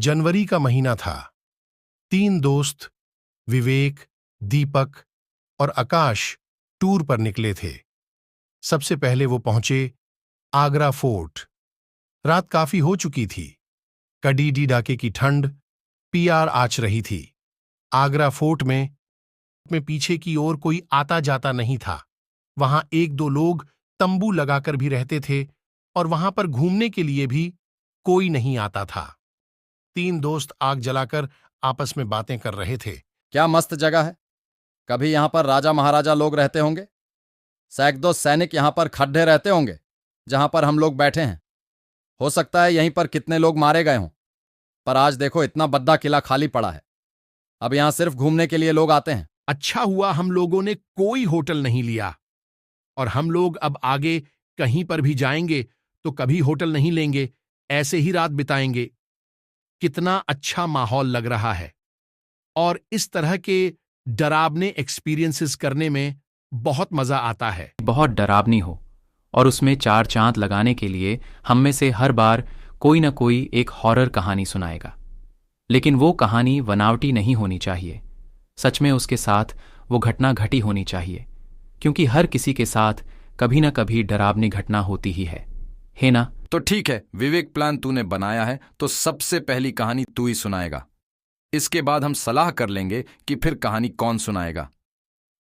जनवरी का महीना था। 3 दोस्त विवेक, दीपक और आकाश टूर पर निकले थे। सबसे पहले वो पहुंचे आगरा फोर्ट। रात काफी हो चुकी थी। कड़ीडी डाके की ठंड पीआर आच रही थी। आगरा फोर्ट में पीछे की ओर कोई आता जाता नहीं था। वहां 1-2 लोग तंबू लगाकर भी रहते थे और वहां पर घूमने के लिए भी कोई नहीं आता था। 3 दोस्त आग जलाकर आपस में बातें कर रहे थे। क्या मस्त जगह है। कभी यहां पर राजा महाराजा लोग रहते होंगे। सैकड़ों सैनिक यहां पर खड्डे रहते होंगे जहां पर हम लोग बैठे हैं। हो सकता है यहीं पर कितने लोग मारे गए हों, पर आज देखो इतना बद्दा किला खाली पड़ा है। अब यहां सिर्फ घूमने के लिए लोग आते हैं। अच्छा हुआ हम लोगों ने कोई होटल नहीं लिया, और हम लोग अब आगे कहीं पर भी जाएंगे तो कभी होटल नहीं लेंगे, ऐसे ही रात बिताएंगे। कितना अच्छा माहौल लग रहा है, और इस तरह के डरावने एक्सपीरियंसेस करने में बहुत मजा आता है। बहुत डरावनी हो और उसमें 4 चांद लगाने के लिए हम में से हर बार कोई न कोई एक हॉरर कहानी सुनाएगा, लेकिन वो कहानी बनावटी नहीं होनी चाहिए। सच में उसके साथ वो घटना घटी होनी चाहिए, क्योंकि हर किसी के साथ कभी न कभी डरावनी घटना होती ही है ना? तो ठीक है, विवेक, प्लान तूने बनाया है तो सबसे पहली कहानी तू ही सुनाएगा। इसके बाद हम सलाह कर लेंगे कि फिर कहानी कौन सुनाएगा।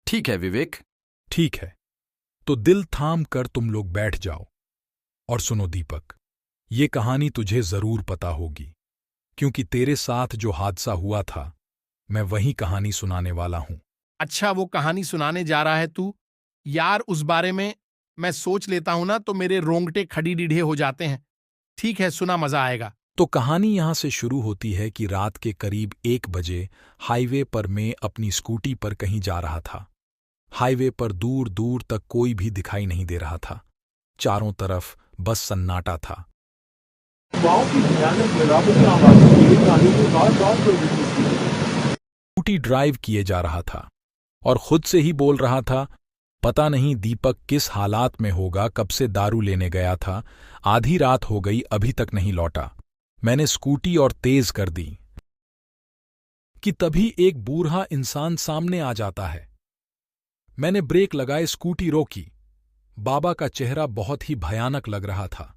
ठीक है विवेक? ठीक है, तो दिल थाम कर तुम लोग बैठ जाओ और सुनो दीपक, ये कहानी तुझे जरूर पता होगी, क्योंकि तेरे साथ जो हादसा हुआ था मैं वही कहानी सुनाने वाला हूं। अच्छा, वो कहानी सुनाने जा रहा है तू? यार, उस बारे में मैं सोच लेता हूं ना तो मेरे रोंगटे खड़ी डीढ़े हो जाते हैं। ठीक है, सुना, मजा आएगा। तो कहानी यहां से शुरू होती है कि रात के करीब 1 बजे हाईवे पर मैं अपनी स्कूटी पर कहीं जा रहा था। हाईवे पर दूर दूर तक कोई भी दिखाई नहीं दे रहा था। चारों तरफ बस सन्नाटा था। स्कूटी ड्राइव किए जा रहा था और खुद से ही बोल रहा था, पता नहीं दीपक किस हालात में होगा, कब से दारू लेने गया था, आधी रात हो गई अभी तक नहीं लौटा। मैंने स्कूटी और तेज कर दी कि तभी एक बूढ़ा इंसान सामने आ जाता है। मैंने ब्रेक लगाए, स्कूटी रोकी। बाबा का चेहरा बहुत ही भयानक लग रहा था।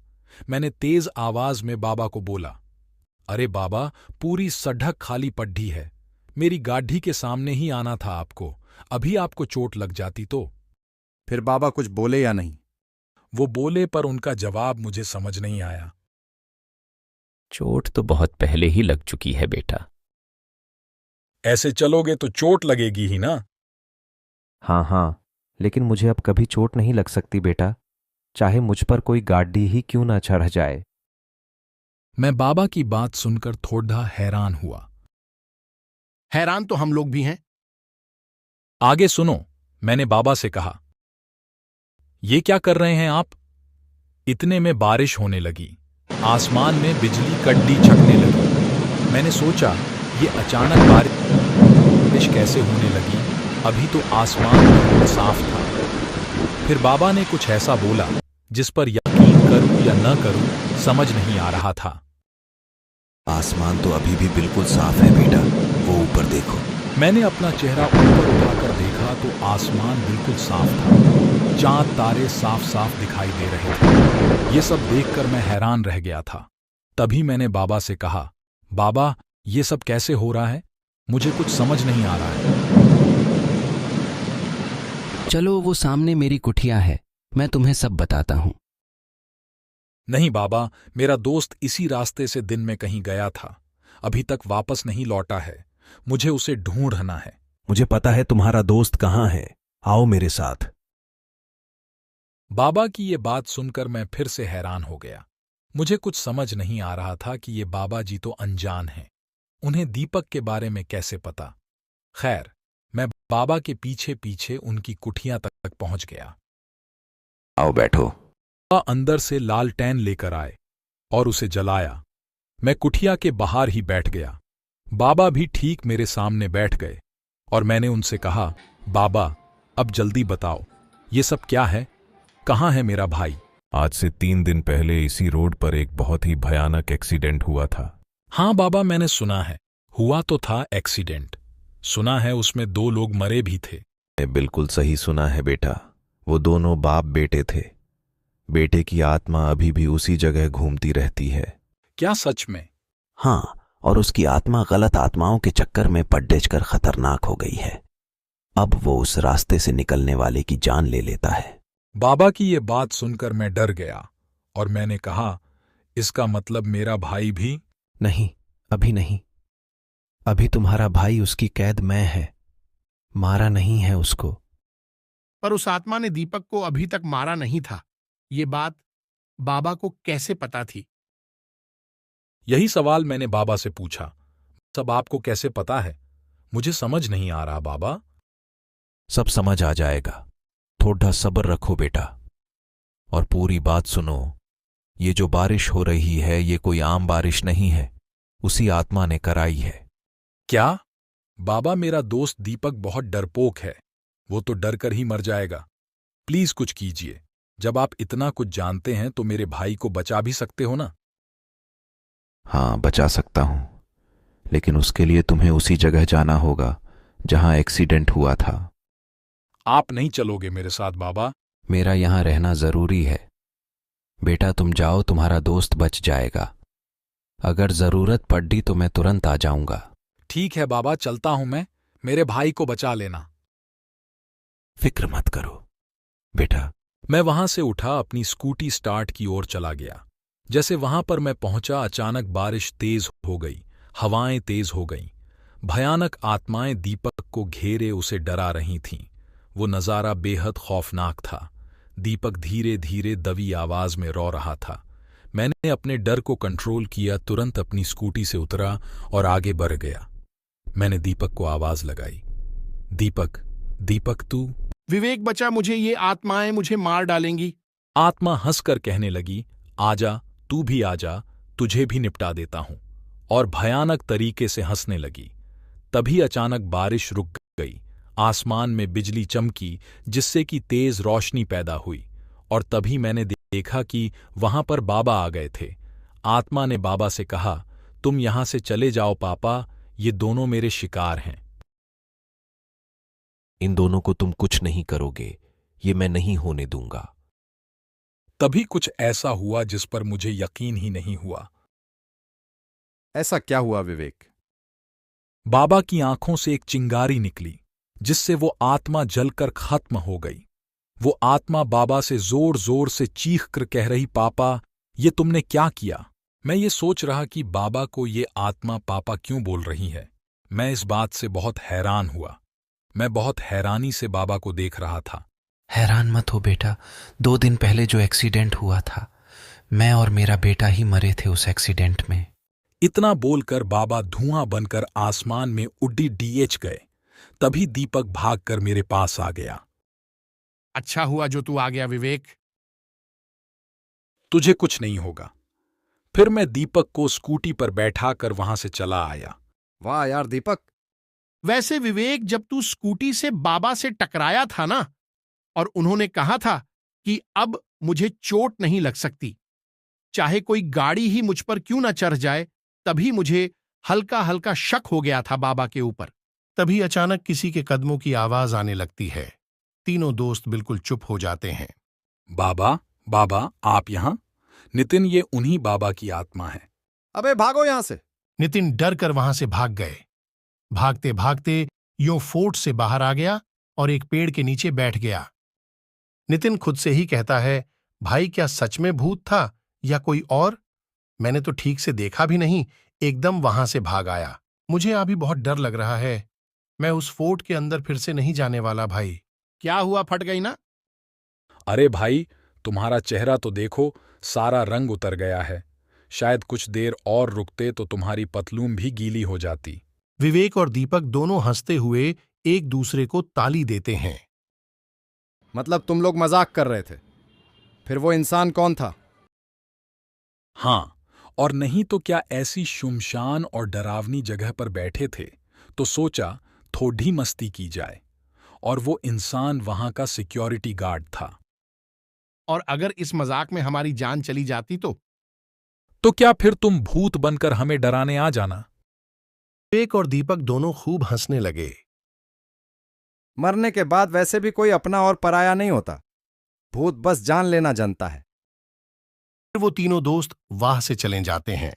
मैंने तेज आवाज में बाबा को बोला, अरे बाबा, पूरी सड़क खाली पड्डी है, मेरी गाड़ी के सामने ही आना था आपको, अभी आपको चोट लग जाती तो। फिर बाबा कुछ बोले या नहीं? वो बोले, पर उनका जवाब मुझे समझ नहीं आया। चोट तो बहुत पहले ही लग चुकी है बेटा। ऐसे चलोगे तो चोट लगेगी ही ना। हाँ, लेकिन मुझे अब कभी चोट नहीं लग सकती बेटा, चाहे मुझ पर कोई गाड़ी ही क्यों ना चढ़ जाए। मैं बाबा की बात सुनकर थोड़ा हैरान हुआ। हैरान तो हम लोग भी हैं। आगे सुनो, मैंने बाबा से कहा, ये क्या कर रहे हैं आप? इतने में बारिश होने लगी। आसमान में बिजली कड्डी छकने लगी। मैंने सोचा, ये अचानक बारिश कैसे होने लगी? अभी तो आसमान बिल्कुल साफ था। फिर बाबा ने कुछ ऐसा बोला जिस पर यकीन करूं या न करूं समझ नहीं आ रहा था। आसमान तो अभी भी बिल्कुल साफ है बेटा, वो ऊपर देखो। मैंने अपना चेहरा ऊपर उठाकर देखा तो आसमान बिल्कुल साफ था। चांद तारे साफ साफ दिखाई दे रहे थे। ये सब देखकर मैं हैरान रह गया था। तभी मैंने बाबा से कहा, बाबा, ये सब कैसे हो रहा है? मुझे कुछ समझ नहीं आ रहा है। चलो, वो सामने मेरी कुटिया है, मैं तुम्हें सब बताता हूं। नहीं बाबा, मेरा दोस्त इसी रास्ते से दिन में कहीं गया था, अभी तक वापस नहीं लौटा है, मुझे उसे ढूंढना है। मुझे पता है तुम्हारा दोस्त कहाँ है, आओ मेरे साथ। बाबा की ये बात सुनकर मैं फिर से हैरान हो गया। मुझे कुछ समझ नहीं आ रहा था कि ये बाबा जी तो अनजान हैं, उन्हें दीपक के बारे में कैसे पता। खैर, मैं बाबा के पीछे पीछे उनकी कुटिया तक पहुंच गया। आओ बैठो। बाबा अंदर से लालटेन लेकर आए और उसे जलाया। मैं कुटिया के बाहर ही बैठ गया। बाबा भी ठीक मेरे सामने बैठ गए और मैंने उनसे कहा, बाबा, अब जल्दी बताओ, ये सब क्या है? कहाँ है मेरा भाई? आज से 3 दिन पहले इसी रोड पर एक बहुत ही भयानक एक्सीडेंट हुआ था। हाँ बाबा, मैंने सुना है। हुआ तो था एक्सीडेंट। सुना है उसमें 2 लोग मरे भी थे। बिल्कुल सही सुना है बेटा। वो दोनों बाप बेटे थे। बेटे की आत्मा अभी भी उसी जगह घूमती रहती है। क्या सच में? हाँ, और उसकी आत्मा गलत आत्माओं के चक्कर में पड्डेज कर खतरनाक हो गई है। अब वो उस रास्ते से निकलने वाले की जान ले लेता है। बाबा की ये बात सुनकर मैं डर गया और मैंने कहा, इसका मतलब मेरा भाई भी? नहीं, अभी नहीं। अभी तुम्हारा भाई उसकी कैद में है, मारा नहीं है उसको। पर उस आत्मा ने दीपक को अभी तक मारा नहीं था। ये बात बाबा को कैसे पता थी? यही सवाल मैंने बाबा से पूछा। सब आपको कैसे पता है? मुझे समझ नहीं आ रहा बाबा। सब समझ आ जाएगा। थोड़ा सब्र रखो बेटा और पूरी बात सुनो। ये जो बारिश हो रही है ये कोई आम बारिश नहीं है, उसी आत्मा ने कराई है। क्या? बाबा, मेरा दोस्त दीपक बहुत डरपोक है। वो तो डर कर ही मर जाएगा। प्लीज कुछ कीजिए। जब आप इतना कुछ जानते हैं तो मेरे भाई को बचा भी सकते हो ना? हाँ, बचा सकता हूं, लेकिन उसके लिए तुम्हें उसी जगह जाना होगा जहां एक्सीडेंट हुआ था। आप नहीं चलोगे मेरे साथ बाबा? मेरा यहां रहना जरूरी है। बेटा तुम जाओ, तुम्हारा दोस्त बच जाएगा। अगर जरूरत पड़ी तो मैं तुरंत आ जाऊंगा। ठीक है बाबा, चलता हूं मैं। मेरे भाई को बचा लेना। फिक्र मत करो बेटा। मैं वहां से उठा, अपनी स्कूटी स्टार्ट की ओर चला गया। जैसे वहां पर मैं पहुंचा, अचानक बारिश तेज हो गई, हवाएं तेज हो गईं। भयानक आत्माएं दीपक को घेरे उसे डरा रही थीं। वो नजारा बेहद खौफनाक था। दीपक धीरे धीरे दबी आवाज में रो रहा था। मैंने अपने डर को कंट्रोल किया, तुरंत अपनी स्कूटी से उतरा और आगे बढ़ गया। मैंने दीपक को आवाज लगाई, दीपक, दीपक तू? विवेक बचा, मुझे ये आत्माएं मुझे मार डालेंगी। आत्मा हंसकर कहने लगी, आजा, तू भी आजा, तुझे भी निपटा देता हूं। और भयानक तरीके से हंसने लगी। तभी अचानक बारिश रुक गई। आसमान में बिजली चमकी, जिससे कि तेज रोशनी पैदा हुई। और तभी मैंने देखा कि वहां पर बाबा आ गए थे। आत्मा ने बाबा से कहा, तुम यहां से चले जाओ पापा, ये दोनों मेरे शिकार हैं। इन दोनों को तुम कुछ नहीं करोगे, ये मैं नहीं होने दूंगा। तभी कुछ ऐसा हुआ जिस पर मुझे यकीन ही नहीं हुआ। ऐसा क्या हुआ विवेक? बाबा की आंखों से एक चिंगारी निकली, जिससे वो आत्मा जलकर खत्म हो गई। वो आत्मा बाबा से जोर जोर से चीख कर कह रही, पापा, ये तुमने क्या किया? मैं ये सोच रहा कि बाबा को ये आत्मा पापा क्यों बोल रही है। मैं इस बात से बहुत हैरान हुआ। मैं बहुत हैरानी से बाबा को देख रहा था। हैरान मत हो बेटा, 2 दिन पहले जो एक्सीडेंट हुआ था, मैं और मेरा बेटा ही मरे थे उस एक्सीडेंट में। इतना बोलकर बाबा धुआं बनकर आसमान में उड्डी डीएच गए। तभी दीपक भागकर मेरे पास आ गया। अच्छा हुआ जो तू आ गया विवेक। तुझे कुछ नहीं होगा। फिर मैं दीपक को स्कूटी पर बैठाकर वहां से चला आया। वाह यार दीपक! वैसे विवेक, जब तू स्कूटी से बाबा से टकराया था ना, और उन्होंने कहा था कि अब मुझे चोट नहीं लग सकती, चाहे कोई गाड़ी ही मुझ पर क्यों ना चढ़ जाए, तभी मुझे हल्का हल्का शक हो गया था बाबा के ऊपर। तभी अचानक किसी के कदमों की आवाज आने लगती है। तीनों दोस्त बिल्कुल चुप हो जाते हैं। बाबा, बाबा, आप यहां? नितिन, ये उन्हीं बाबा की आत्मा है। अबे भागो यहां से! नितिन डर कर वहां से भाग गए। भागते भागते यूं फोर्ट से बाहर आ गया और एक पेड़ के नीचे बैठ गया। नितिन खुद से ही कहता है, भाई क्या सच में भूत था या कोई और? मैंने तो ठीक से देखा भी नहीं, एकदम वहां से भाग आया। मुझे अभी बहुत डर लग रहा है। मैं उस फोर्ट के अंदर फिर से नहीं जाने वाला। भाई क्या हुआ, फट गई ना? अरे भाई, तुम्हारा चेहरा तो देखो, सारा रंग उतर गया है। शायद कुछ देर और रुकते तो तुम्हारी पतलून भी गीली हो जाती। विवेक और दीपक दोनों हंसते हुए एक दूसरे को ताली देते हैं। मतलब तुम लोग मजाक कर रहे थे? फिर वो इंसान कौन था? हाँ, और नहीं तो क्या ऐसी शुमशान और डरावनी जगह पर बैठे थे तो सोचा थोड़ी मस्ती की जाए। और वो इंसान वहां का सिक्योरिटी गार्ड था। और अगर इस मजाक में हमारी जान चली जाती तो? तो क्या फिर तुम भूत बनकर हमें डराने आ जाना। विवेक और दीपक दोनों खूब हंसने लगे। मरने के बाद वैसे भी कोई अपना और पराया नहीं होता, भूत बस जान लेना जानता है। फिर वो तीनों दोस्त वाह से चले जाते हैं।